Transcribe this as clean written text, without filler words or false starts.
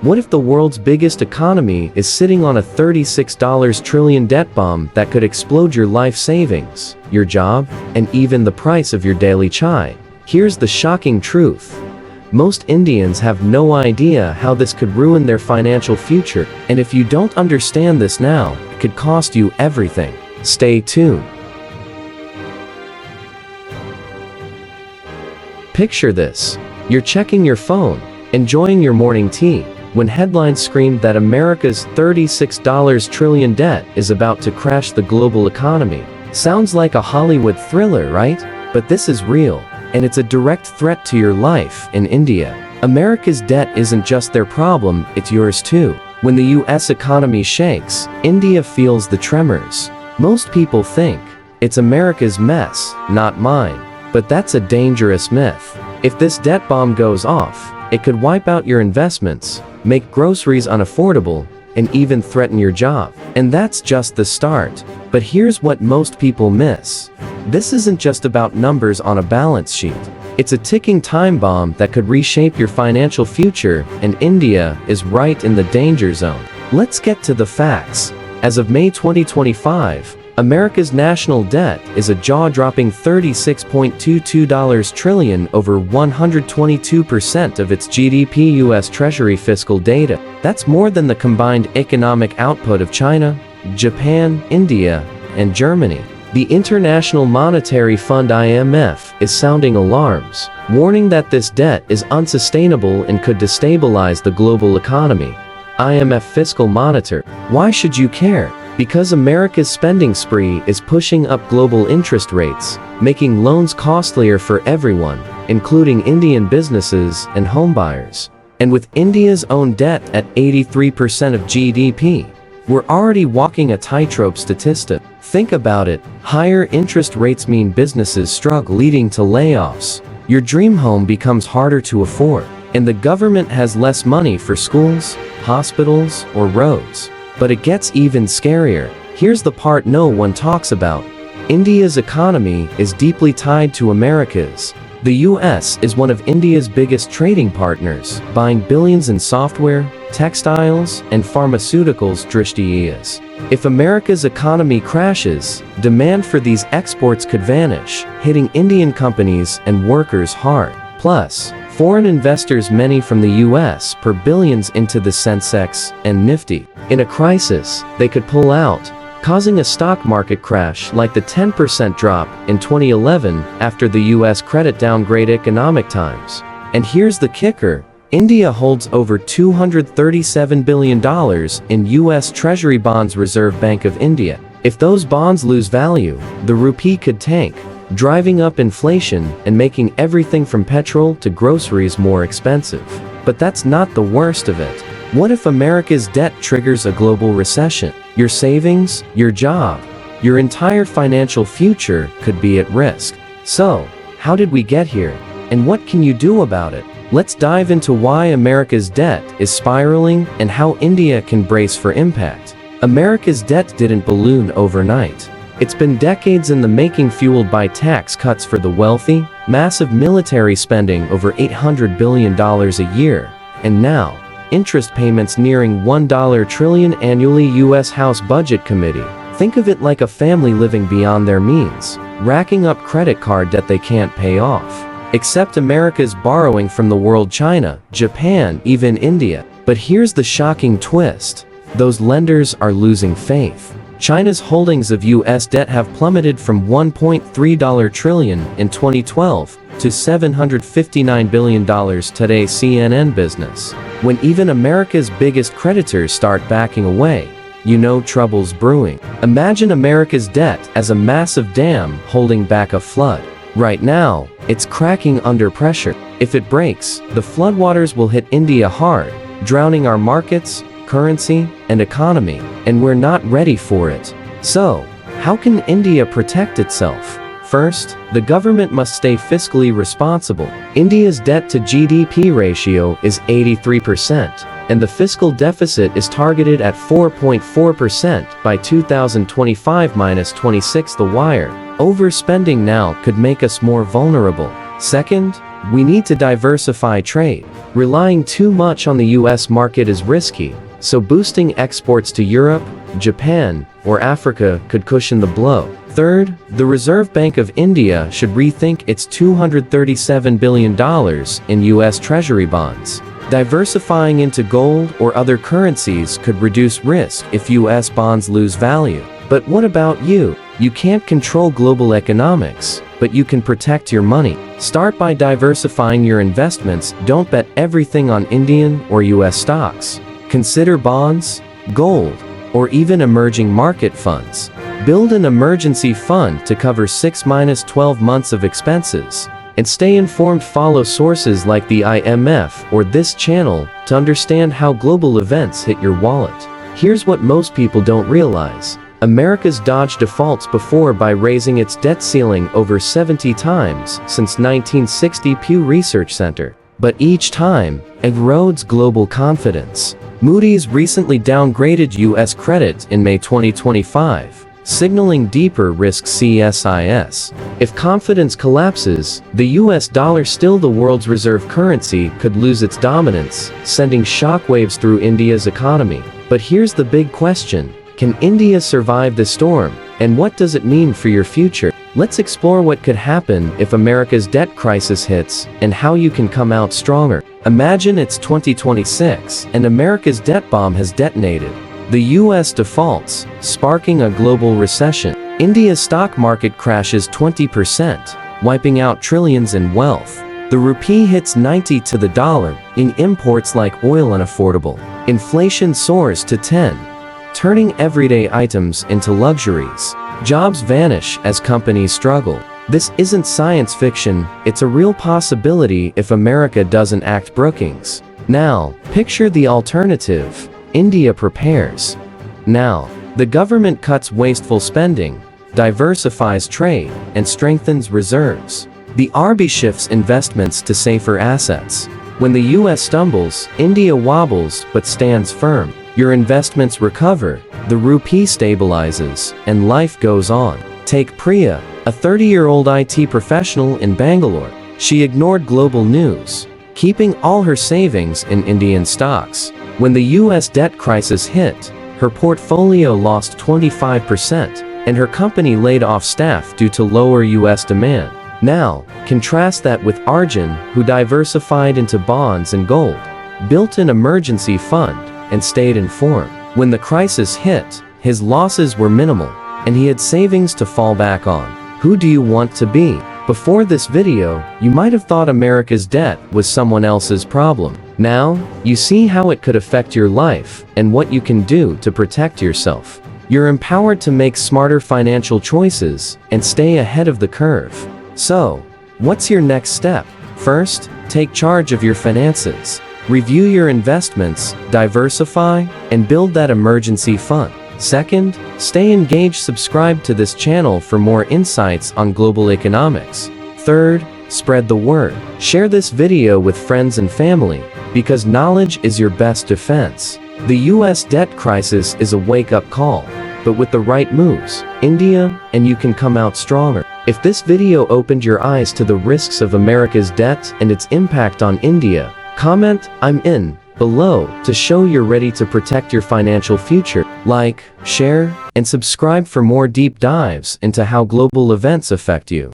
What if the world's biggest economy is sitting on a $36 trillion debt bomb that could explode your life savings, your job, and even the price of your daily chai? Here's the shocking truth. Most Indians have no idea how this could ruin their financial future, and if you don't understand this now, it could cost you everything. Stay tuned. Picture this. You're checking your phone, enjoying your morning tea, when headlines scream that America's $36 trillion debt is about to crash the global economy. Sounds like a Hollywood thriller, right? But this is real, and it's a direct threat to your life in India. America's debt isn't just their problem, it's yours too. When the US economy shakes, India feels the tremors. Most people think, it's America's mess, not mine. But that's a dangerous myth. If this debt bomb goes off, it could wipe out your investments, make groceries unaffordable, and even threaten your job. And that's just the start. But here's what most people miss. This isn't just about numbers on a balance sheet. It's a ticking time bomb that could reshape your financial future, and India is right in the danger zone. Let's get to the facts. As of May 2025, America's national debt is a jaw-dropping $36.22 trillion, over 122% of its GDP. US Treasury fiscal data. That's more than the combined economic output of China, Japan, India, and Germany. The International Monetary Fund (IMF) is sounding alarms, warning that this debt is unsustainable and could destabilize the global economy. IMF Fiscal Monitor. Why should you care? Because America's spending spree is pushing up global interest rates, making loans costlier for everyone, including Indian businesses and homebuyers. And with India's own debt at 83% of GDP, we're already walking a tightrope statistic. Think about it. Higher interest rates mean businesses struggle, leading to layoffs. Your dream home becomes harder to afford, and the government has less money for schools, hospitals, or roads. But it gets even scarier. Here's the part no one talks about. India's economy is deeply tied to America's. The US is one of India's biggest trading partners, buying billions in software, textiles, and pharmaceuticals. Drishti. If America's economy crashes, demand for these exports could vanish, hitting Indian companies and workers hard. Plus, foreign investors, many from the US, pour billions into the Sensex and Nifty. In a crisis, they could pull out, causing a stock market crash like the 10% drop in 2011 after the US credit downgrade. Economic Times. And here's the kicker. India holds over $237 billion in US Treasury bonds. Reserve Bank of India. If those bonds lose value, the rupee could tank, driving up inflation and making everything from petrol to groceries more expensive. But that's not the worst of it. What if America's debt triggers a global recession? Your savings, your job, your entire financial future could be at risk. So, how did we get here? And what can you do about it? Let's dive into why America's debt is spiraling and how India can brace for impact. America's debt didn't balloon overnight. It's been decades in the making, fueled by tax cuts for the wealthy, massive military spending over $800 billion a year, and now, interest payments nearing $1 trillion annually. US House Budget Committee. Think of it like a family living beyond their means, racking up credit card debt they can't pay off. Except America's borrowing from the world: China, Japan, even India. But here's the shocking twist. Those lenders are losing faith. China's holdings of US debt have plummeted from $1.3 trillion in 2012 to $759 billion today. CNN Business. When even America's biggest creditors start backing away, you know trouble's brewing. Imagine America's debt as a massive dam holding back a flood. Right now, it's cracking under pressure. If it breaks, the floodwaters will hit India hard, drowning our markets, currency, and economy, and we're not ready for it. So, how can India protect itself? First, the government must stay fiscally responsible. India's debt to GDP ratio is 83%, and the fiscal deficit is targeted at 4.4% by 2025-26. The Wire. Overspending now could make us more vulnerable. Second, We need to diversify trade. Relying too much on the US market is risky, so boosting exports to Europe, Japan, or Africa could cushion the blow. Third, the Reserve Bank of India should rethink its $237 billion in US Treasury bonds. Diversifying into gold or other currencies could reduce risk if US bonds lose value. But what about you? You can't control global economics, but you can protect your money. Start by diversifying your investments. Don't bet everything on Indian or US stocks. Consider bonds, gold, or even emerging market funds. Build an emergency fund to cover 6-12 months of expenses. And stay informed. Follow sources like the IMF or this channel to understand how global events hit your wallet. Here's what most people don't realize. America's dodged defaults before by raising its debt ceiling over 70 times since 1960. Pew Research Center. But each time, erodes global confidence. Moody's recently downgraded U.S. credit in May 2025, signaling deeper risk. CSIS. If confidence collapses, the US dollar, still the world's reserve currency, could lose its dominance, sending shockwaves through India's economy. But here's the big question. Can India survive the storm? And what does it mean for your future? Let's explore what could happen if America's debt crisis hits, and how you can come out stronger. Imagine it's 2026, and America's debt bomb has detonated. The US defaults, sparking a global recession. India's stock market crashes 20%, wiping out trillions in wealth. The rupee hits 90 to the dollar, in imports like oil unaffordable. Inflation soars to 10, turning everyday items into luxuries. Jobs vanish as companies struggle. This isn't science fiction, it's a real possibility if America doesn't act. Brookings. Now, picture the alternative. India prepares. Now, the government cuts wasteful spending, diversifies trade, and strengthens reserves. The RB shifts investments to safer assets. When the US stumbles, India wobbles but stands firm. Your investments recover, the rupee stabilizes, and life goes on. Take Priya, a 30-year-old IT professional in Bangalore. She ignored global news, keeping all her savings in Indian stocks. When the US debt crisis hit, her portfolio lost 25%, and her company laid off staff due to lower US demand. Now, contrast that with Arjun, who diversified into bonds and gold, built an emergency fund, and stayed informed. When the crisis hit, his losses were minimal, and he had savings to fall back on. Who do you want to be? Before this video, you might have thought America's debt was someone else's problem. Now, you see how it could affect your life, and what you can do to protect yourself. You're empowered to make smarter financial choices, and stay ahead of the curve. So, what's your next step? First, take charge of your finances. Review your investments, diversify, and build that emergency fund. Second, stay engaged. Subscribe to this channel for more insights on global economics. Third, spread the word. Share this video with friends and family, because knowledge is your best defense. The US debt crisis is a wake-up call, but with the right moves, India and you can come out stronger. If this video opened your eyes to the risks of America's debt and its impact on India, comment "I'm in" below to show you're ready to protect your financial future. Like, share, and subscribe for more deep dives into how global events affect you.